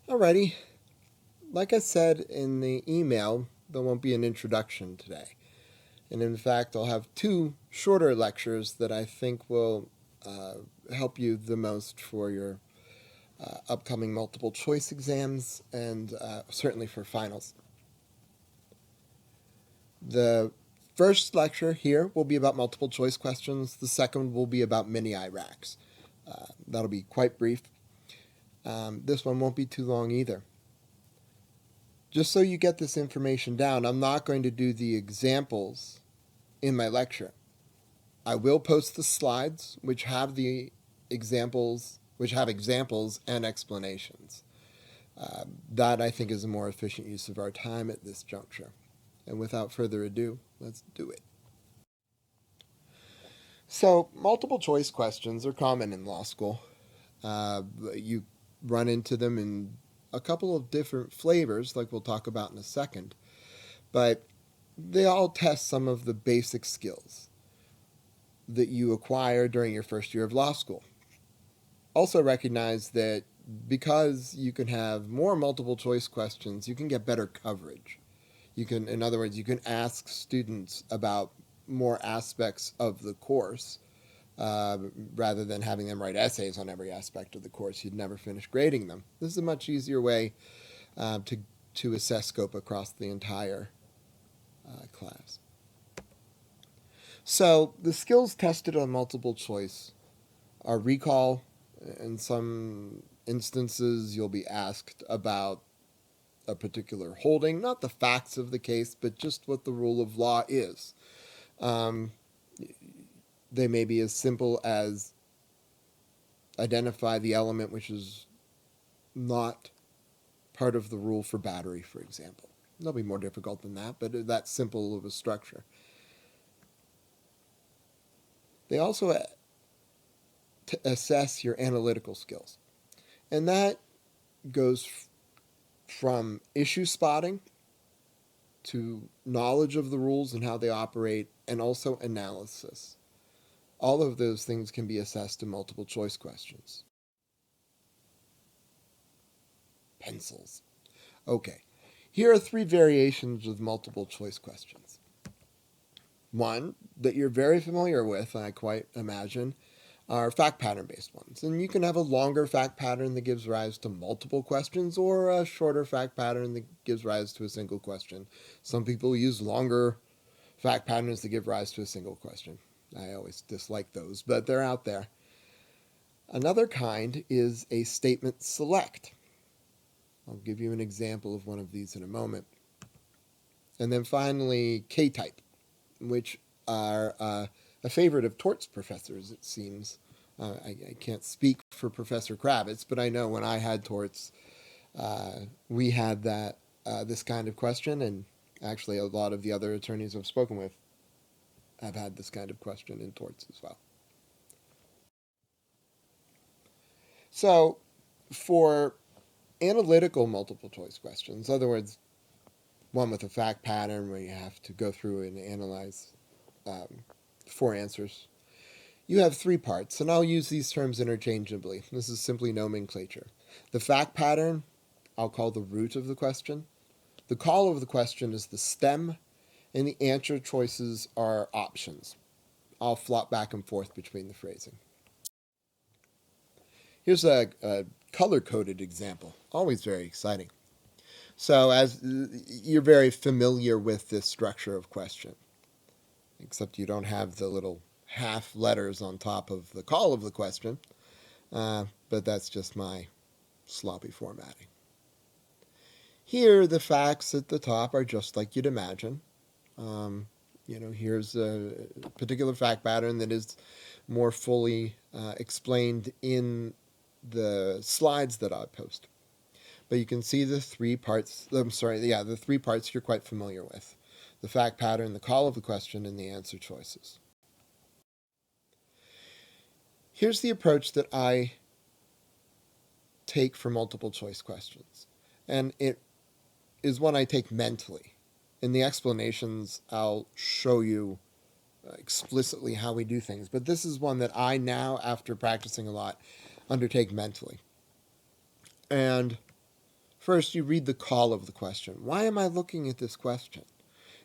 Alrighty, like I said in the email, there won't be an introduction today. And in fact, I'll have two shorter lectures that I think will help you the most for your upcoming multiple choice exams and certainly for finals. The first lecture here will be about multiple choice questions. The second will be about mini IRACs. That'll be quite brief. This one won't be too long either. Just so you get this information down, I'm not going to do the examples in my lecture. I will post the slides which have the examples and explanations. That I think is a more efficient use of our time at this juncture. And without further ado, let's do it. So, multiple choice questions are common in law school. You run into them in a couple of different flavors, like we'll talk about in a second, but they all test some of the basic skills that you acquire during your first year of law school. Also recognize that because you can have more multiple choice questions, you can get better coverage. In other words, you can ask students about more aspects of the course rather than having them write essays on every aspect of the course. You'd never finish grading them. This is a much easier way to assess scope across the entire class. So the skills tested on multiple choice are recall. In some instances, you'll be asked about a particular holding, not the facts of the case, but just what the rule of law is. They may be as simple as identify the element which is not part of the rule for battery, for example. They'll be more difficult than that, but that's simple of a structure. They also assess your analytical skills, and that goes from issue spotting to knowledge of the rules and how they operate, and also analysis. All of those things can be assessed in multiple choice questions. Pencils. Okay, here are three variations of multiple choice questions. One that you're very familiar with, I quite imagine, are fact pattern based ones. And you can have a longer fact pattern that gives rise to multiple questions or a shorter fact pattern that gives rise to a single question. Some people use longer fact patterns that give rise to a single question. I always dislike those, but they're out there. Another kind is a statement select. I'll give you an example of one of these in a moment. And then finally, K-type, which are a favorite of torts professors, it seems. I can't speak for Professor Kravitz, but I know when I had torts, we had this kind of question, and actually a lot of the other attorneys I've spoken with have had this kind of question in torts as well. So for analytical multiple choice questions, in other words, one with a fact pattern where you have to go through and analyze 4 answers, you have 3 parts, and I'll use these terms interchangeably. This is simply nomenclature. The fact pattern, I'll call the root of the question. The call of the question is the stem, and the answer choices are options. I'll flop back and forth between the phrasing. Here's a color-coded example, always very exciting. So as you're very familiar with this structure of question, except you don't have the little half letters on top of the call of the question, but that's just my sloppy formatting. Here, the facts at the top are just like you'd imagine. Here's a particular fact pattern that is more fully explained in the slides that I post. But you can see the 3 parts, the 3 parts you're quite familiar with. The fact pattern, the call of the question, and the answer choices. Here's the approach that I take for multiple choice questions. And it is one I take mentally. In the explanations, I'll show you explicitly how we do things. But this is one that I now, after practicing a lot, undertake mentally. And First, you read the call of the question. Why am I looking at this question?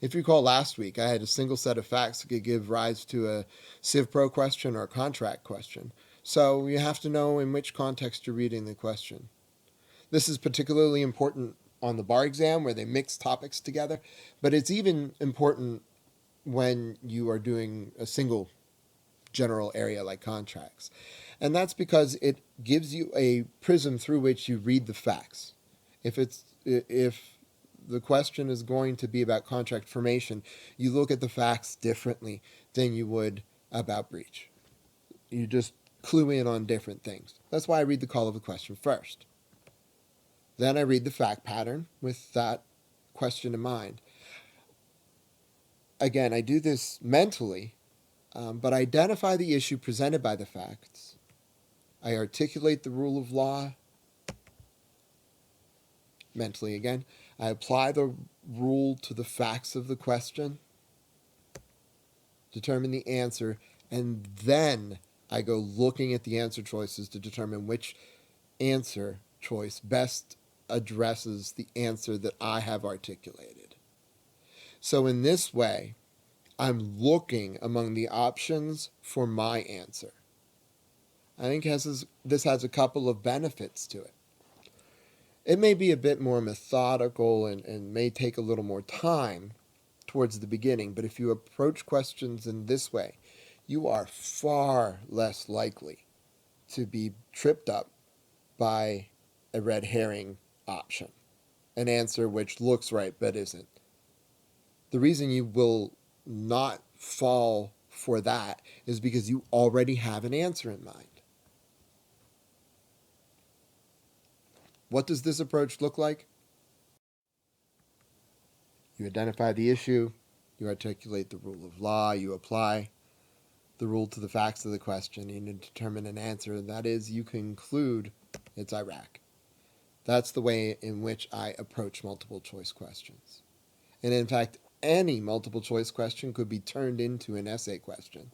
If you recall last week, I had a single set of facts that could give rise to a Civ Pro question or a contract question. So you have to know in which context you're reading the question. This is particularly important on the bar exam where they mix topics together, but it's even important when you are doing a single general area like contracts. And that's because it gives you a prism through which you read the facts. If the question is going to be about contract formation, you look at the facts differently than you would about breach. You just clue in on different things. That's why I read the call of the question first. Then I read the fact pattern with that question in mind. Again, I do this mentally, but I identify the issue presented by the facts. I articulate the rule of law mentally again. I apply the rule to the facts of the question, determine the answer, and then I go looking at the answer choices to determine which answer choice best addresses the answer that I have articulated. So in this way, I'm looking among the options for my answer. I think this has a couple of benefits to it. It may be a bit more methodical and may take a little more time towards the beginning, but if you approach questions in this way, you are far less likely to be tripped up by a red herring option, an answer which looks right but isn't. The reason you will not fall for that is because you already have an answer in mind. What does this approach look like? You identify the issue, you articulate the rule of law, you apply the rule to the facts of the question, and you determine an answer, and that is, you conclude it's Iraq. That's the way in which I approach multiple choice questions. And in fact, any multiple choice question could be turned into an essay question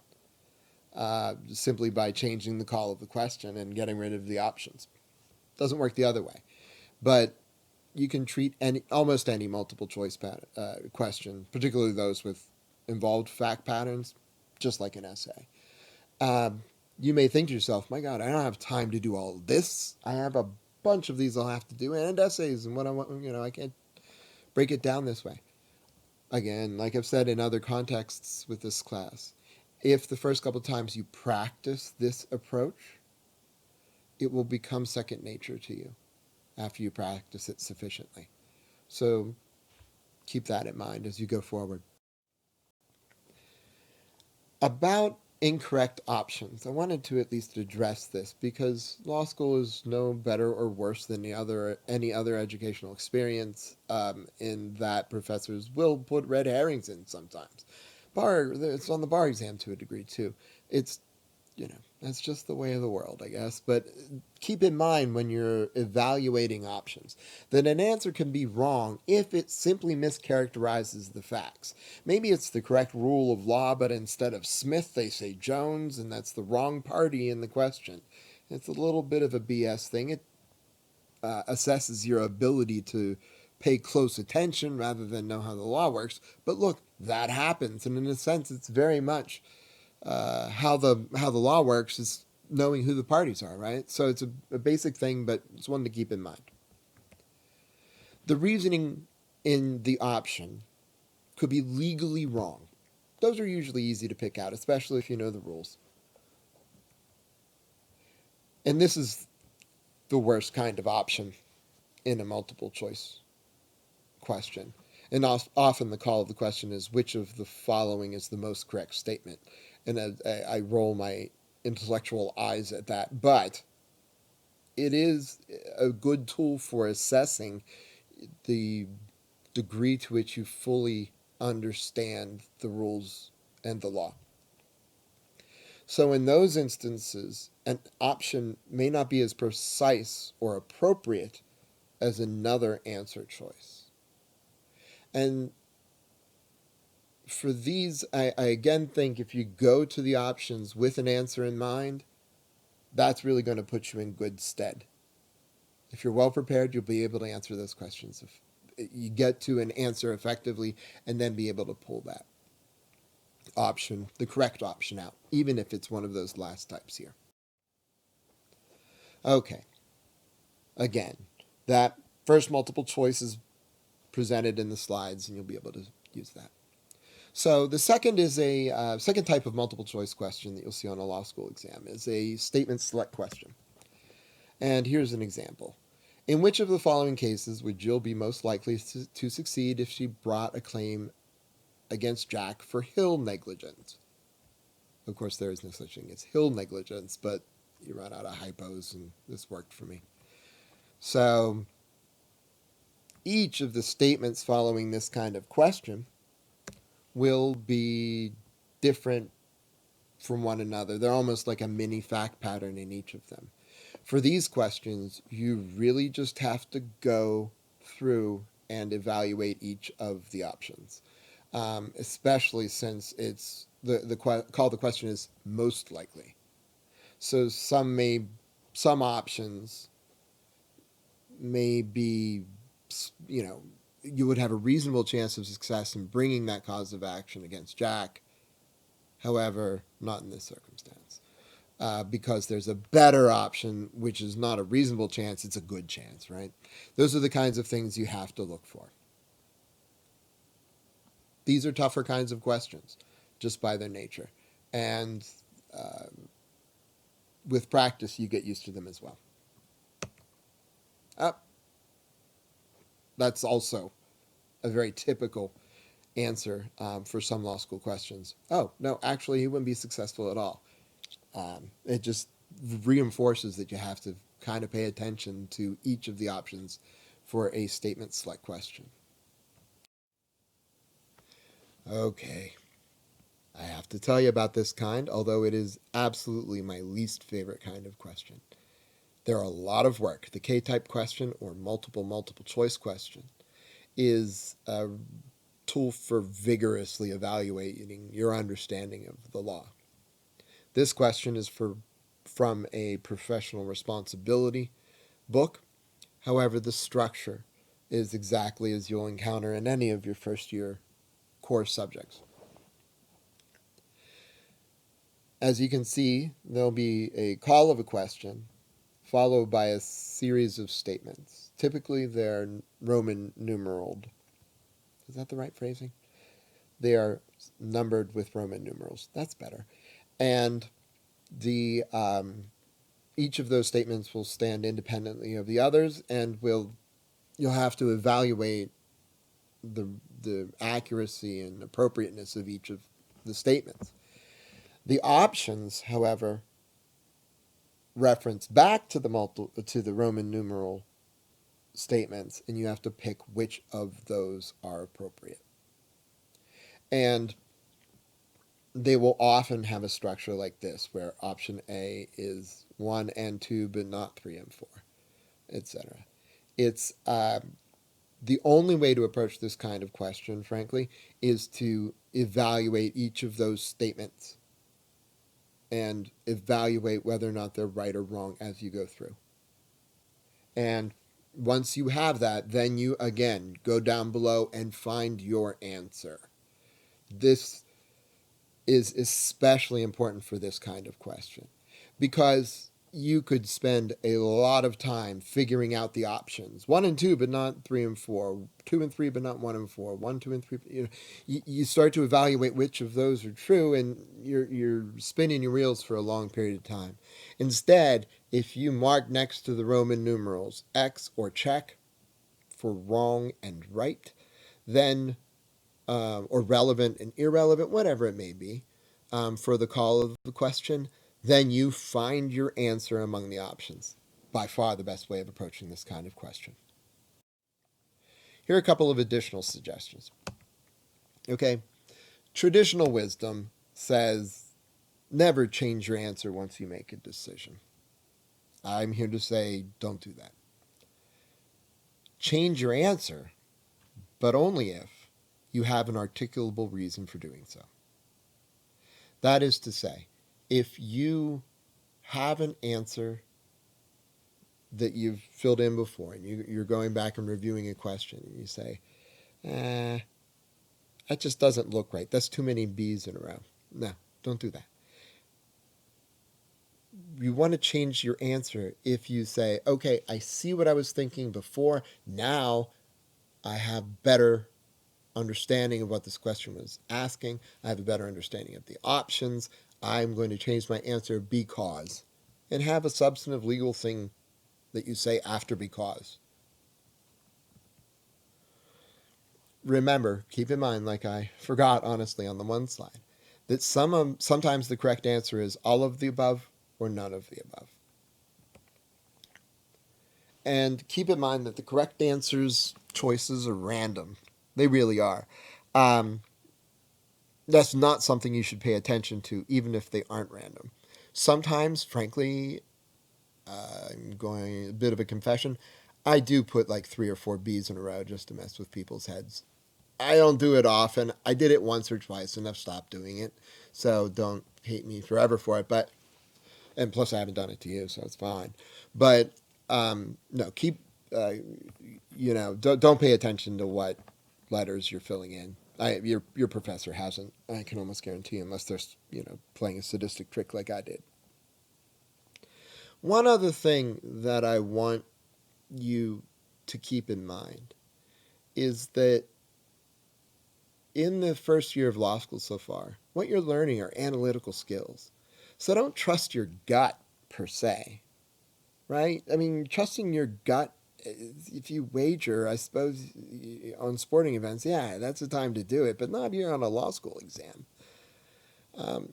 simply by changing the call of the question and getting rid of the options. Doesn't work the other way. But you can treat almost any multiple choice question, particularly those with involved fact patterns, just like an essay. You may think to yourself, my God, I don't have time to do all of this. I have a bunch of these I'll have to do, and essays, and what I want, I can't break it down this way. Again, like I've said in other contexts with this class, if the first couple of times you practice this approach, it will become second nature to you after you practice it sufficiently. So keep that in mind as you go forward. About incorrect options, I wanted to at least address this because law school is no better or worse than any other educational experience in that professors will put red herrings in sometimes. It's on the bar exam to a degree too. It's that's just the way of the world, I guess. But keep in mind when you're evaluating options that an answer can be wrong if it simply mischaracterizes the facts. Maybe it's the correct rule of law, but instead of Smith, they say Jones, and that's the wrong party in the question. It's a little bit of a BS thing. It assesses your ability to pay close attention rather than know how the law works. But look, that happens, and in a sense, it's very much how the law works is knowing who the parties are, right? So it's a basic thing, but it's one to keep in mind. The reasoning in the option could be legally wrong. Those are usually easy to pick out, especially if you know the rules. And this is the worst kind of option in a multiple choice question. And often the call of the question is, which of the following is the most correct statement? And I roll my intellectual eyes at that. But it is a good tool for assessing the degree to which you fully understand the rules and the law. So in those instances, an option may not be as precise or appropriate as another answer choice. And for these, I again think if you go to the options with an answer in mind, that's really going to put you in good stead. If you're well prepared, you'll be able to answer those questions. If you get to an answer effectively and then be able to pull that option, the correct option out, even if it's one of those last types here. Okay. Again, that first multiple choice is presented in the slides, and you'll be able to use that. So the second is a second type of multiple choice question that you'll see on a law school exam is a statement select question. And here's an example. In which of the following cases would Jill be most likely to succeed if she brought a claim against Jack for Hill negligence? Of course, there is no such thing as Hill negligence, but you run out of hypos, and this worked for me. So each of the statements following this kind of question will be different from one another. They're almost like a mini fact pattern in each of them. For these questions, you really just have to go through and evaluate each of the options, especially since it's the call the question is most likely. So some options may be, you would have a reasonable chance of success in bringing that cause of action against Jack. However, not in this circumstance. Because there's a better option, which is not a reasonable chance, it's a good chance, right? Those are the kinds of things you have to look for. These are tougher kinds of questions, just by their nature. And with practice, you get used to them as well. That's also a very typical answer for some law school questions. Oh, no, actually, he wouldn't be successful at all. It just reinforces that you have to kind of pay attention to each of the options for a statement select question. Okay. I have to tell you about this kind, although it is absolutely my least favorite kind of question. They're a lot of work. The K-type question, or multiple choice question, is a tool for vigorously evaluating your understanding of the law. This question is from a professional responsibility book. However, the structure is exactly as you'll encounter in any of your first year course subjects. As you can see, there'll be a call of a question followed by a series of statements. Typically, they're Roman numeraled. Is that the right phrasing? They are numbered with Roman numerals. That's better. And the each of those statements will stand independently of the others, and you'll have to evaluate the accuracy and appropriateness of each of the statements. The options, however, reference back to the Roman numeral statements, and you have to pick which of those are appropriate. And they will often have a structure like this, where option A is 1 and 2, but not 3 and 4, etc. It's the only way to approach this kind of question, frankly, is to evaluate each of those statements and evaluate whether or not they're right or wrong as you go through. And once you have that, then you, again, go down below and find your answer. This is especially important for this kind of question, because you could spend a lot of time figuring out the options 1 and 2 but not 3 and 4, 2 and 3 but not 1 and 4, 1, 2 and 3. You start to evaluate which of those are true, and you're spinning your wheels for a long period of time. Instead, if you mark next to the Roman numerals X or check for wrong and right, then or relevant and irrelevant, whatever it may be, for the call of the question, then you find your answer among the options. By far the best way of approaching this kind of question. Here are a couple of additional suggestions. Okay, traditional wisdom says never change your answer once you make a decision. I'm here to say don't do that. Change your answer, but only if you have an articulable reason for doing so. That is to say, if you have an answer that you've filled in before, and you're going back and reviewing a question, and you say, that just doesn't look right. That's too many B's in a row. No, don't do that. You want to change your answer if you say, okay, I see what I was thinking before. Now I have better understanding of what this question was asking. I have a better understanding of the options. I'm going to change my answer because. And have a substantive legal thing that you say after because. Remember, keep in mind, like I forgot honestly on the one slide, that sometimes the correct answer is all of the above or none of the above. And keep in mind that the correct answers choices are random. They really are. Um, that's not something you should pay attention to, even if they aren't random. Sometimes, frankly, I'm going a bit of a confession. I do put like 3 or 4 B's in a row just to mess with people's heads. I don't do it often. I did it once or twice, and I've stopped doing it. So don't hate me forever for it. But and plus, I haven't done it to you, so it's fine. But no, keep don't pay attention to what letters you're filling in. Your professor hasn't. I can almost guarantee, unless they're playing a sadistic trick like I did. One other thing that I want you to keep in mind is that in the first year of law school so far, what you're learning are analytical skills. So don't trust your gut per se, right? I mean, trusting your gut, if you wager, I suppose, on sporting events, yeah, that's the time to do it, but not here on a law school exam.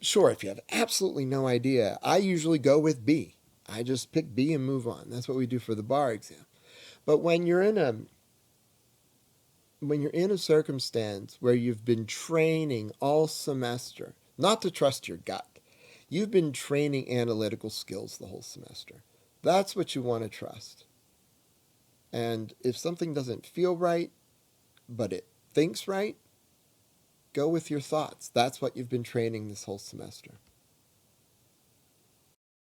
Sure, if you have absolutely no idea, I usually go with B. I just pick B and move on. That's what we do for the bar exam. But when you're in a circumstance where you've been training all semester not to trust your gut, you've been training analytical skills the whole semester. That's what you want to trust. And if something doesn't feel right, but it thinks right, go with your thoughts. That's what you've been training this whole semester.